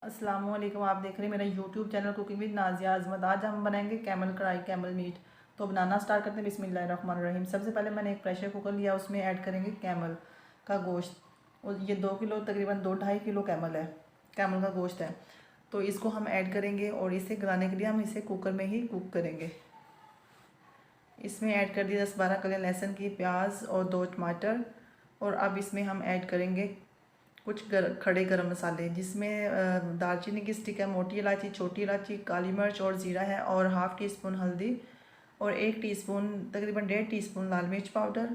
अस्सलाम वालेकुम। आप देख रहे हैं मेरा YouTube channel cooking with Nazia Azmat. आज हम बनाएंगे कैमल कढ़ाई कैमल मीट। तो बनाना स्टार्ट करते हैं। बिस्मिल्लाहिर्रहमानिर्रहीम। सबसे पहले मैंने एक प्रेशर कुकर लिया, उसमें ऐड करेंगे कैमल का गोश्त। और ये 2 किलो तकरीबन 2-2.5 किलो कैमल है, कैमल का गोश्त है। तो इसको हम ऐड करेंगे और इसे गलाने के लिए हम इसे कुकर में ही कुक करेंगे। इसमें ऐड कर दिया 10-12 कलियां लहसुन की, प्याज और 2 टमाटर। और अब इसमें हम ऐड करेंगे कुछ खड़े गरम मसाले, जिसमें दालचीनी की स्टिक है, मोटी इलायची, छोटी इलायची, काली मिर्च और ज़ीरा है, और हाफ़ टी स्पून हल्दी, और 1 टीस्पून तकरीबन 1.5 टीस्पून लाल मिर्च पाउडर,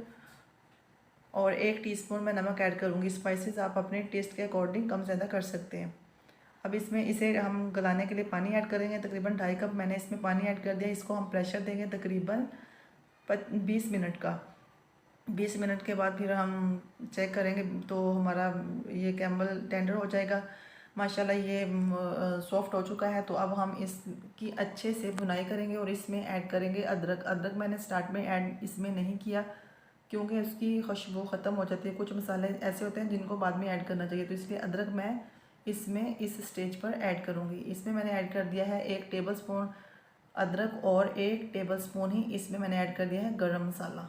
और 1 टीस्पून मैं नमक ऐड करूँगी। स्पाइसेस आप अपने टेस्ट के अकॉर्डिंग कम ज़्यादा कर सकते हैं। अब इसमें इसे हम गलाने के लिए पानी ऐड करेंगे। तकरीबन 2.5 कप मैंने इसमें पानी ऐड कर दिया। इसको हम प्रेशर देंगे तकरीबन 20 मिनट का। 20 मिनट के बाद फिर हम चेक करेंगे तो हमारा ये कैमल टेंडर हो जाएगा। माशाल्लाह ये सॉफ्ट हो चुका है। तो अब हम इसकी अच्छे से भुनाई करेंगे और इसमें ऐड करेंगे अदरक। अदरक मैंने स्टार्ट में ऐड इसमें नहीं किया क्योंकि उसकी खुशबू ख़त्म हो जाती है। कुछ मसाले ऐसे होते हैं जिनको बाद में ऐड करना चाहिए, तो इसलिए अदरक मैं इसमें इस स्टेज पर ऐड करूँगी। इसमें मैंने ऐड कर दिया है 1 टेबल स्पून अदरक, और 1 टेबल स्पून ही इसमें मैंने ऐड कर दिया है गरम मसाला।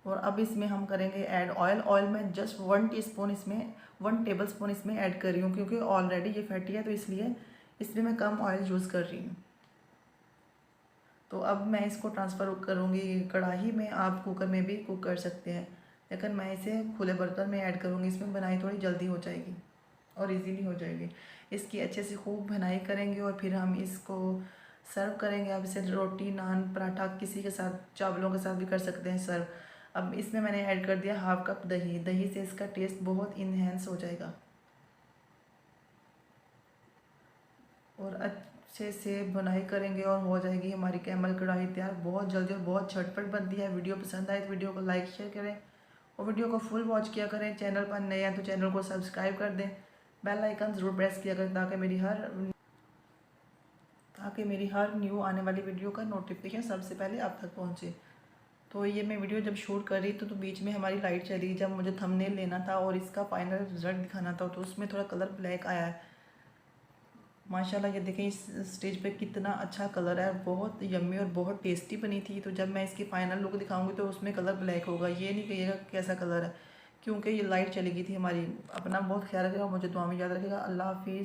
और अब इसमें हम करेंगे ऐड ऑयल। ऑयल में जस्ट 1 टीस्पून इसमें 1 टेबल स्पून इसमें ऐड कर रही हूँ क्योंकि ऑलरेडी ये फैटी है, तो इसलिए इसमें मैं कम ऑयल यूज़ कर रही हूँ। तो अब मैं इसको ट्रांसफ़र करूँगी कढ़ाई में। आप कुकर में भी कुक कर सकते हैं, लेकिन मैं इसे खुले बर्तन में ऐड करूँगी। इसमें बनाई थोड़ी जल्दी हो जाएगी और इजीली हो जाएगी। इसकी अच्छे से खूब बनाई करेंगे और फिर हम इसको सर्व करेंगे। अब इसे रोटी, नान, पराठा किसी के साथ, चावलों के साथ भी कर सकते हैं सर्व। अब इसमें मैंने ऐड कर दिया 1/2 कप दही। दही से इसका टेस्ट बहुत इन्हेंस हो जाएगा। और अच्छे से बुनाई करेंगे और हो जाएगी हमारी कैमल कढ़ाई तैयार। बहुत जल्दी और बहुत झटपट बनती है। वीडियो पसंद आए तो वीडियो को लाइक शेयर करें और वीडियो को फुल वॉच किया करें। चैनल पर नए हैं तो चैनल को सब्सक्राइब कर दें। बेल आइकन ज़रूर प्रेस किया करें ताकि मेरी हर न्यू आने वाली वीडियो का नोटिफिकेशन सबसे पहले आप तक पहुँचे। तो ये मैं वीडियो जब शूट कर रही तो बीच में हमारी लाइट चली, जब मुझे थंबनेल लेना था और इसका फाइनल रिजल्ट दिखाना था, तो उसमें थोड़ा कलर ब्लैक आया है। माशाल्लाह ये देखें इस स्टेज पे कितना अच्छा कलर है, बहुत यम्मी और बहुत टेस्टी बनी थी। तो जब मैं इसकी फ़ाइनल लुक दिखाऊंगी तो उसमें कलर ब्लैक होगा, ये नहीं कहिएगा कैसा कलर है, क्योंकि ये लाइट चली गई थी हमारी। अपना बहुत ख्याल रखिएगा, मुझे दुआ में याद रखिएगा। अल्लाह हाफिज़।